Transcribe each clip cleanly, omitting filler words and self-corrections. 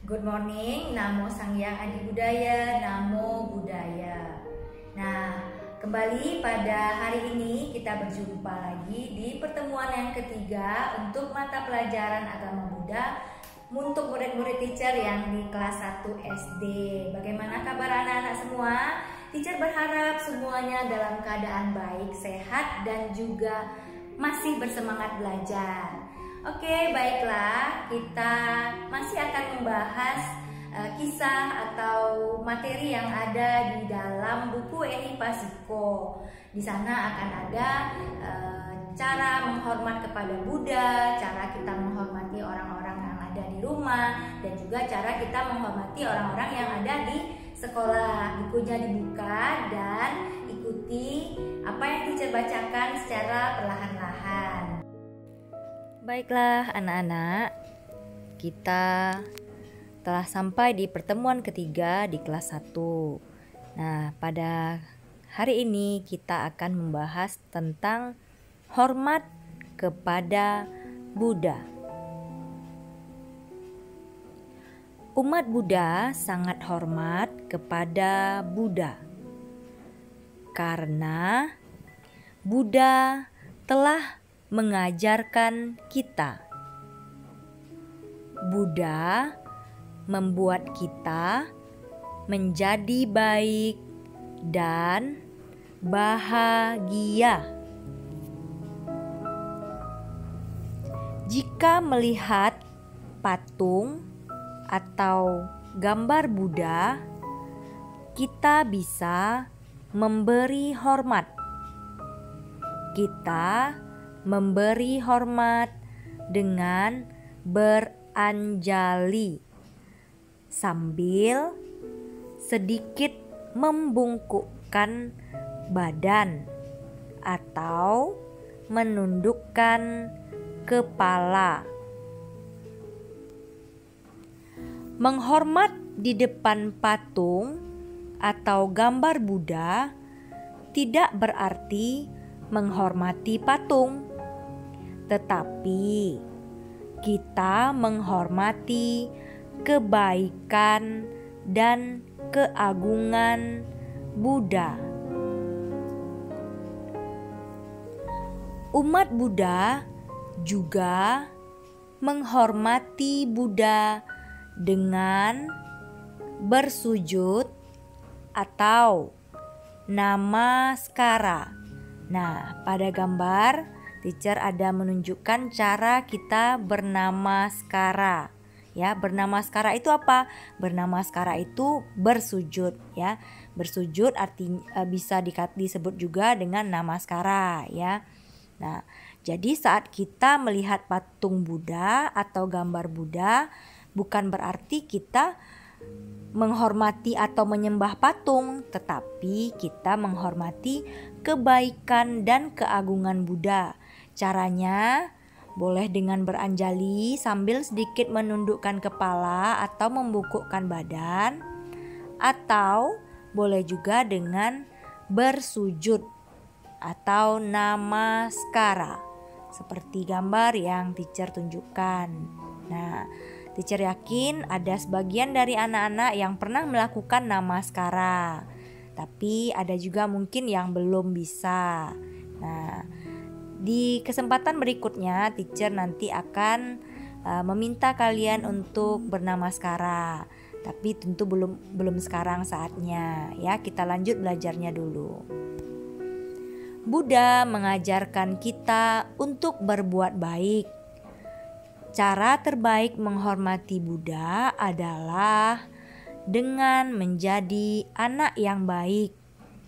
Good morning, Namo Sang Hyang Adi Budaya, Namo Buddhaya. Nah, kembali pada hari ini kita berjumpa lagi di pertemuan yang ketiga untuk mata pelajaran agama Buddha untuk murid-murid teacher yang di kelas 1 SD. Bagaimana kabar anak-anak semua? Teacher berharap semuanya dalam keadaan baik, sehat, dan juga masih bersemangat belajar. Oke, baiklah, kita masih akan membahas kisah atau materi yang ada di dalam buku Ehipasiko. Di sana akan ada cara menghormat kepada Buddha, cara kita menghormati orang-orang yang ada di rumah, dan juga cara kita menghormati orang-orang yang ada di sekolah. Bukunya dibuka dan ikuti apa yang teacher bacakan secara perlahan-lahan. Baiklah anak-anak, kita telah sampai di pertemuan ketiga di kelas 1. Nah, pada hari ini kita akan membahas tentang hormat kepada Buddha. Umat Buddha sangat hormat kepada Buddha karena Buddha telah mengajarkan kita. Buddha membuat kita menjadi baik dan bahagia. Jika melihat patung atau gambar Buddha, kita bisa memberi hormat. Kita memberi hormat dengan beranjali sambil sedikit membungkukkan badan atau menundukkan kepala. Menghormat di depan patung atau gambar Buddha tidak berarti menghormati patung, tetapi kita menghormati kebaikan dan keagungan Buddha. Umat Buddha juga menghormati Buddha dengan bersujud atau namaskara. Nah, pada gambar teacher ada menunjukkan cara kita bernamaskara. Ya, bernamaskara itu apa? Bernamaskara itu bersujud, ya. Bersujud artinya bisa disebut juga dengan namaskara, ya. Nah, jadi saat kita melihat patung Buddha atau gambar Buddha, bukan berarti kita menghormati atau menyembah patung, tetapi kita menghormati kebaikan dan keagungan Buddha. Caranya boleh dengan beranjali sambil sedikit menundukkan kepala atau membungkukkan badan, atau boleh juga dengan bersujud atau namaskara seperti gambar yang teacher tunjukkan. Nah, teacher yakin ada sebagian dari anak-anak yang pernah melakukan namaskara, tapi ada juga mungkin yang belum bisa. Nah, di kesempatan berikutnya teacher nanti akan meminta kalian untuk bernamaskara, tapi tentu belum sekarang saatnya, ya. Kita lanjut belajarnya dulu. Buddha mengajarkan kita untuk berbuat baik. Cara terbaik menghormati Buddha adalah dengan menjadi anak yang baik.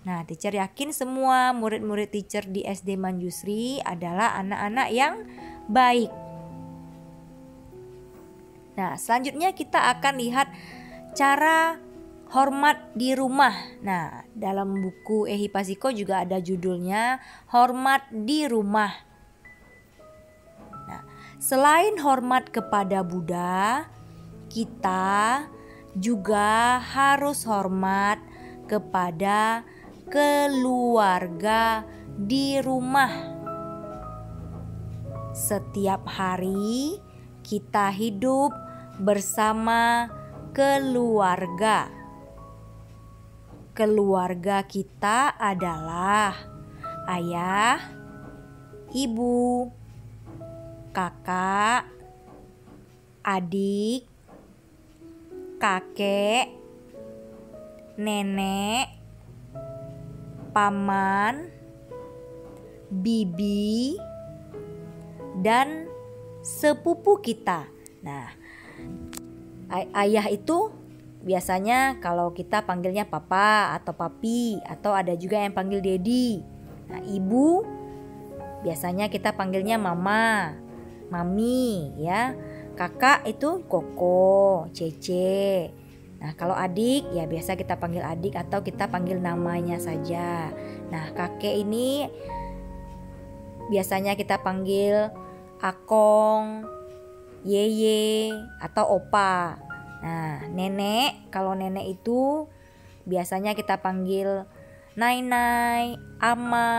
Nah, teacher yakin semua murid-murid teacher di SD Manjusri adalah anak-anak yang baik. Nah, selanjutnya kita akan lihat cara hormat di rumah. Nah, dalam buku Ehipasiko juga ada judulnya Hormat di Rumah. Nah, selain hormat kepada Buddha, kita juga harus hormat kepada keluarga di rumah. Setiap hari kita hidup bersama keluarga. Keluarga kita adalah ayah, ibu, kakak, adik, kakek, nenek, paman, bibi, dan sepupu kita. Nah, ayah itu biasanya kalau kita panggilnya papa atau papi, atau ada juga yang panggil dedi. Nah, ibu biasanya kita panggilnya mama, mami ya. Kakak itu koko, cece. Nah, kalau adik ya biasa kita panggil adik atau kita panggil namanya saja. Nah, kakek ini biasanya kita panggil akong, yeye, atau opa. Nah, nenek, kalau nenek itu biasanya kita panggil nai-nai, ama,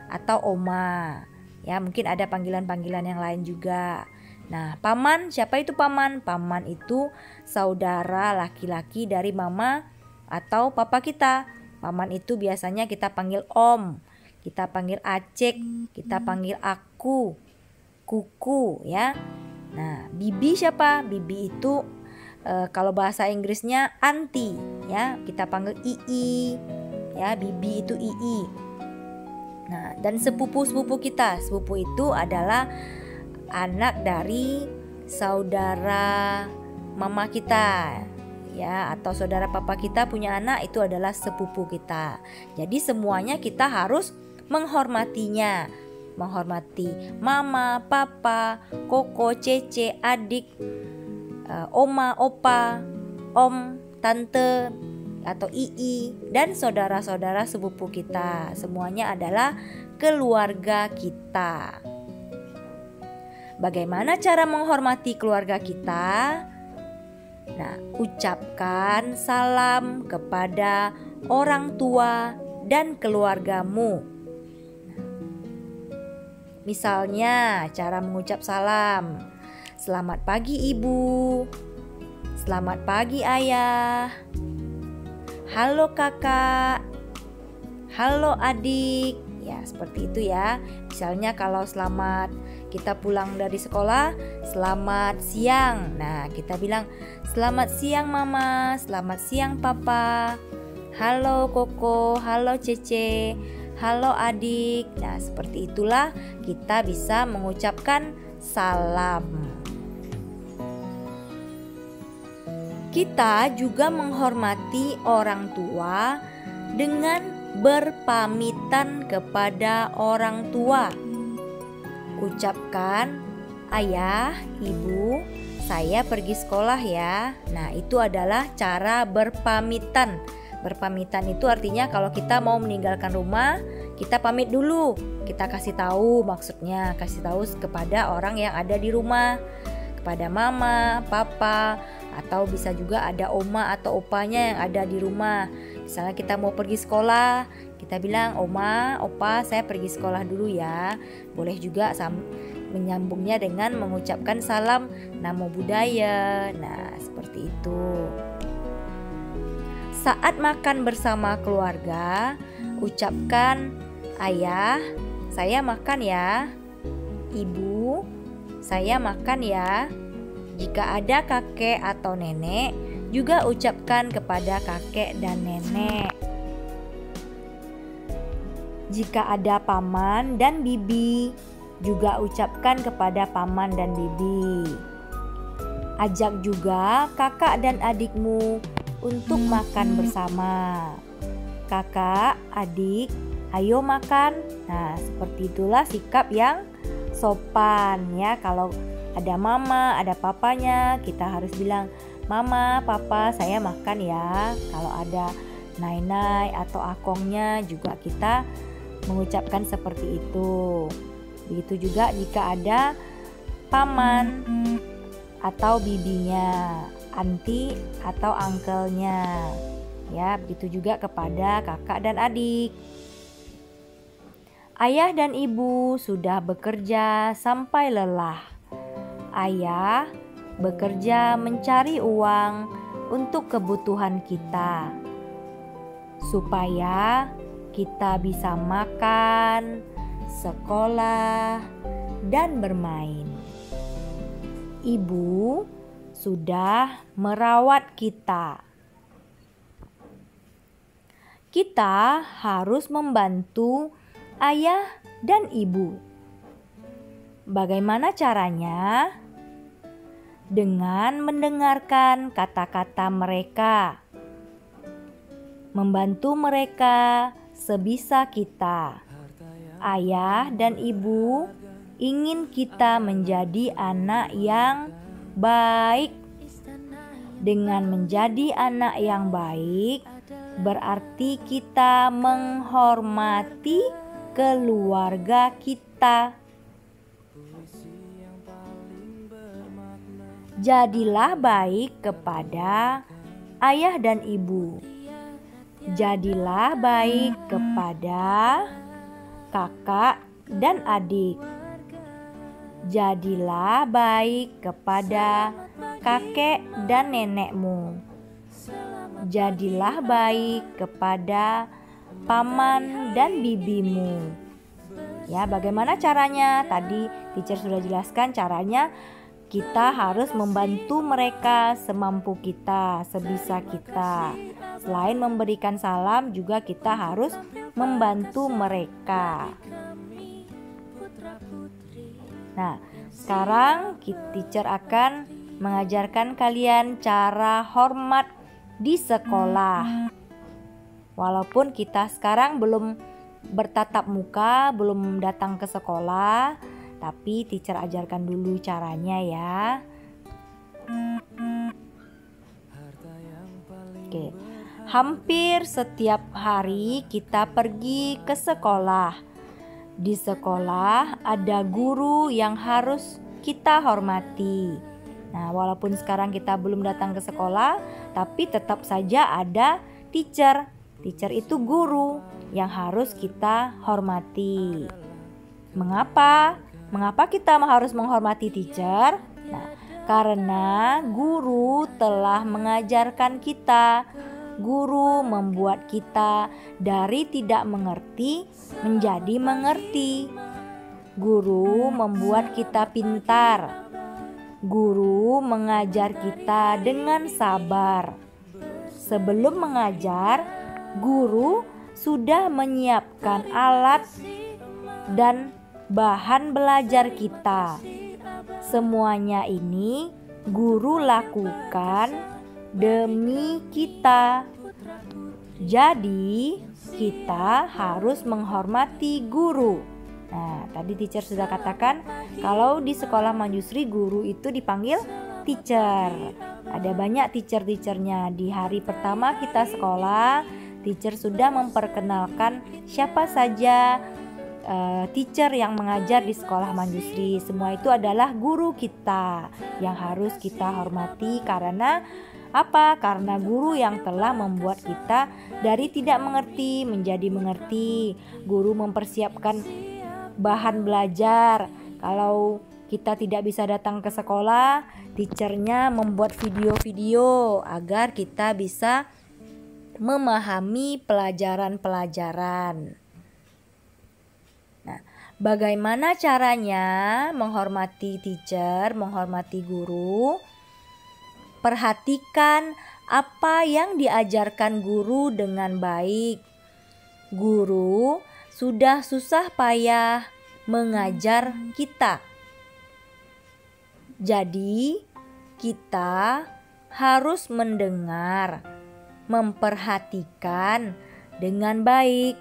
atau oma. Ya, mungkin ada panggilan-panggilan yang lain juga. Nah, paman, siapa itu paman? Paman itu saudara laki-laki dari mama atau papa kita. Paman itu biasanya kita panggil om, kita panggil acek, kita panggil aku, kuku ya. Nah, bibi siapa? Bibi itu kalau bahasa Inggrisnya auntie ya, kita panggil ii ya, bibi itu ii. Nah, dan sepupu-sepupu kita. Sepupu itu adalah anak dari saudara mama kita ya, atau saudara papa kita punya anak, itu adalah sepupu kita. Jadi semuanya kita harus menghormatinya. Menghormati mama, papa, koko, cece, adik, oma, opa, om, tante, atau ii, dan saudara-saudara sepupu kita. Semuanya adalah keluarga kita. Bagaimana cara menghormati keluarga kita? Nah, ucapkan salam kepada orang tua dan keluargamu. Misalnya, cara mengucap salam. Selamat pagi ibu. Selamat pagi ayah. Halo kakak. Halo adik. Ya, seperti itu ya. Misalnya kalau selamat kita pulang dari sekolah, selamat siang. Nah, kita bilang selamat siang mama, selamat siang papa. Halo koko, halo cece, halo adik. Nah, seperti itulah kita bisa mengucapkan salam. Kita juga menghormati orang tua dengan berpamitan kepada orang tua. Ucapkan, ayah, ibu, saya pergi sekolah ya. Nah, itu adalah cara berpamitan. Berpamitan itu artinya kalau kita mau meninggalkan rumah, kita pamit dulu. Kita kasih tahu, maksudnya kasih tahu kepada orang yang ada di rumah, kepada mama, papa, atau bisa juga ada oma atau opanya yang ada di rumah. Misalnya kita mau pergi sekolah, kita bilang, oma, opa, saya pergi sekolah dulu ya. Boleh juga menyambungnya dengan mengucapkan salam namo buddhaya. Nah, seperti itu. Saat makan bersama keluarga, ucapkan, ayah, saya makan ya. Ibu, saya makan ya. Jika ada kakek atau nenek, juga ucapkan kepada kakek dan nenek. Jika ada paman dan bibi, juga ucapkan kepada paman dan bibi. Ajak juga kakak dan adikmu untuk makan bersama. Kakak, adik, ayo makan. Nah, seperti itulah sikap yang sopan ya. Kalau ada mama, ada papanya, kita harus bilang, mama, papa, saya makan ya. Kalau ada nai-nai atau akongnya juga kita mengucapkan seperti itu. Begitu juga jika ada paman atau bibinya, anti atau uncle-nya. Ya, begitu juga kepada kakak dan adik. Ayah dan ibu sudah bekerja sampai lelah. Ayah bekerja mencari uang untuk kebutuhan kita, supaya kita bisa makan, sekolah, dan bermain. Ibu sudah merawat kita. Kita harus membantu ayah dan ibu. Bagaimana caranya? Dengan mendengarkan kata-kata mereka, membantu mereka sebisa kita. Ayah dan ibu ingin kita menjadi anak yang baik. Dengan menjadi anak yang baik, berarti kita menghormati keluarga kita. Jadilah baik kepada ayah dan ibu. Jadilah baik kepada kakak dan adik. Jadilah baik kepada kakek dan nenekmu. Jadilah baik kepada paman dan bibimu. Ya, bagaimana caranya? Tadi teacher sudah jelaskan caranya. Kita harus membantu mereka semampu kita, sebisa kita. Selain memberikan salam, juga kita harus membantu mereka. Nah, sekarang teacher akan mengajarkan kalian cara hormat di sekolah. Walaupun kita sekarang belum bertatap muka, belum datang ke sekolah, tapi teacher ajarkan dulu caranya ya. Oke. Hampir setiap hari kita pergi ke sekolah. Di sekolah ada guru yang harus kita hormati. Nah, walaupun sekarang kita belum datang ke sekolah, tapi tetap saja ada teacher. Teacher itu guru yang harus kita hormati. Mengapa? Mengapa kita harus menghormati teacher? Nah, karena guru telah mengajarkan kita. Guru membuat kita dari tidak mengerti menjadi mengerti. Guru membuat kita pintar. Guru mengajar kita dengan sabar. Sebelum mengajar, guru sudah menyiapkan alat dan bahan belajar kita. Semuanya ini guru lakukan demi kita. Jadi, kita harus menghormati guru. Nah, tadi teacher sudah katakan kalau di sekolah Manjusri guru itu dipanggil teacher. Ada banyak teacher-teachernya. Di hari pertama kita sekolah, teacher sudah memperkenalkan siapa saja teacher yang mengajar di sekolah Manjusri. Semua itu adalah guru kita yang harus kita hormati. Karena apa? Karena guru yang telah membuat kita dari tidak mengerti menjadi mengerti. Guru mempersiapkan bahan belajar. Kalau kita tidak bisa datang ke sekolah, teachernya membuat video-video agar kita bisa memahami pelajaran-pelajaran. Nah, bagaimana caranya menghormati teacher, menghormati guru? Perhatikan apa yang diajarkan guru dengan baik. Guru sudah susah payah mengajar kita. Jadi, kita harus mendengar, memperhatikan dengan baik.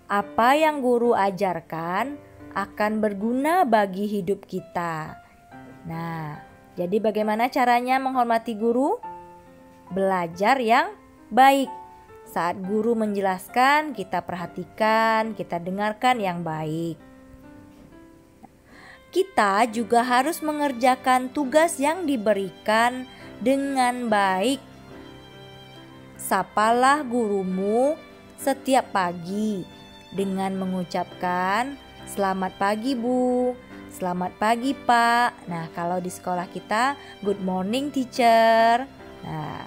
Apa yang guru ajarkan akan berguna bagi hidup kita. Nah, jadi bagaimana caranya menghormati guru? Belajar yang baik. Saat guru menjelaskan, kita perhatikan, kita dengarkan yang baik. Kita juga harus mengerjakan tugas yang diberikan dengan baik. Sapalah gurumu setiap pagi dengan mengucapkan selamat pagi Bu, selamat pagi Pak. Nah, kalau di sekolah kita good morning teacher, Nah,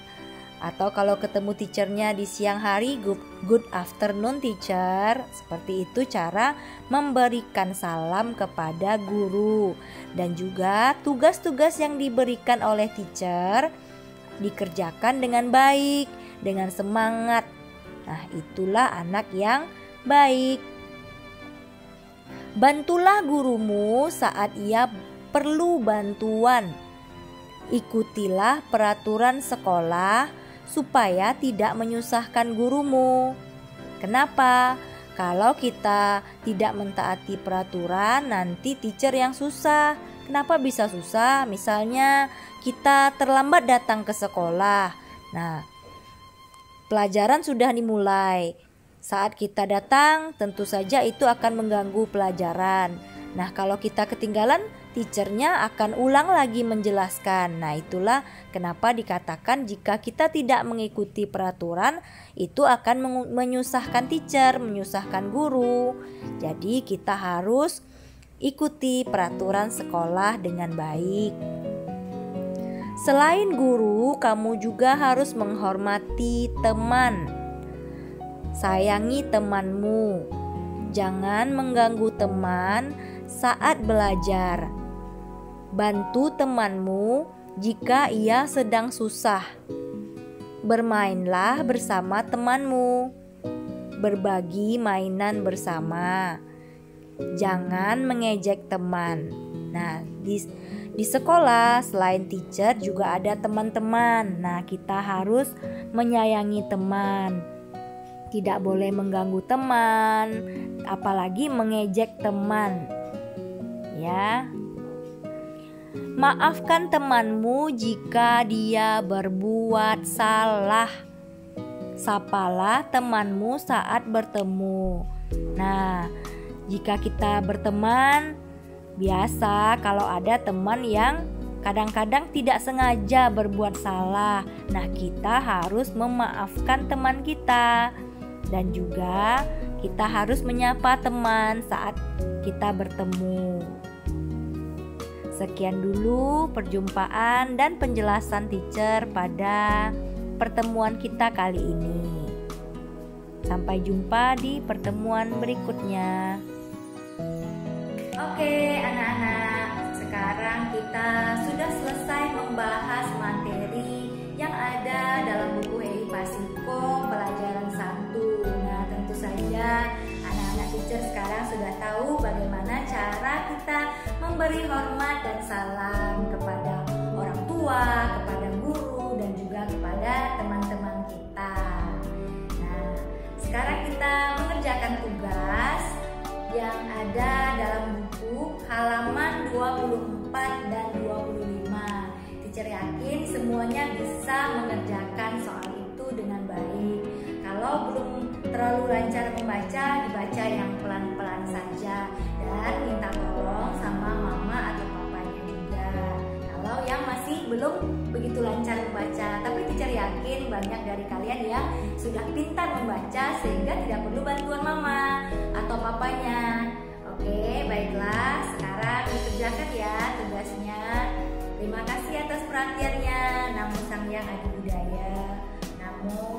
atau kalau ketemu teachernya di siang hari, good afternoon teacher. Seperti itu cara memberikan salam kepada guru. Dan juga tugas-tugas yang diberikan oleh teacher dikerjakan dengan baik, dengan semangat. Nah, itulah anak yang baik. Bantulah gurumu saat ia perlu bantuan. Ikutilah peraturan sekolah supaya tidak menyusahkan gurumu. Kenapa? Kalau kita tidak mentaati peraturan, nanti teacher yang susah. Kenapa bisa susah? Misalnya kita terlambat datang ke sekolah. Nah, pelajaran sudah dimulai. Saat kita datang, tentu saja itu akan mengganggu pelajaran. Nah, kalau kita ketinggalan, teachernya akan ulang lagi menjelaskan. Nah, itulah kenapa dikatakan jika kita tidak mengikuti peraturan, itu akan menyusahkan teacher, menyusahkan guru. Jadi kita harus ikuti peraturan sekolah dengan baik. Selain guru, kamu juga harus menghormati teman. Sayangi temanmu. Jangan mengganggu teman saat belajar. Bantu temanmu jika ia sedang susah. Bermainlah bersama temanmu. Berbagi mainan bersama. Jangan mengejek teman. Nah, di sekolah selain teacher juga ada teman-teman. Nah, kita harus menyayangi teman. Tidak boleh mengganggu teman, apalagi mengejek teman. Ya. Maafkan temanmu jika dia berbuat salah. Sapalah temanmu saat bertemu. Nah, jika kita berteman, biasa kalau ada teman yang kadang-kadang tidak sengaja berbuat salah. Nah, kita harus memaafkan teman kita. Dan juga kita harus menyapa teman saat kita bertemu. Sekian dulu perjumpaan dan penjelasan teacher pada pertemuan kita kali ini. Sampai jumpa di pertemuan berikutnya. Oke anak-anak, sekarang kita sudah selesai membahas materi yang ada dalam buku Hei Pasiko pelajaran 1. Nah, tentu saja anak-anak teacher sekarang sudah tahu bagaimana cara kita memberi hormat dan salam kepada orang tua, kepada guru, dan juga kepada teman-teman kita. Nah, sekarang kita mengerjakan tugas yang ada dalam buku halaman 24 dan 25. Teacher yakin semuanya bisa mengerjakan soal itu dengan baik. Kalau belum terlalu lancar membaca, dibaca yang pelan-pelan saja dan minta tolong sama mama atau papanya juga. Kalau yang masih belum begitu lancar membaca, tapi teacher yakin banyak dari kalian yang sudah pintar membaca sehingga tidak perlu bantuan mama atau papanya. Oke, baiklah, sekarang dikerjakan ya tugasnya. Terima kasih atas perhatiannya. Namo Sang Hyang Adi Budaya. Namo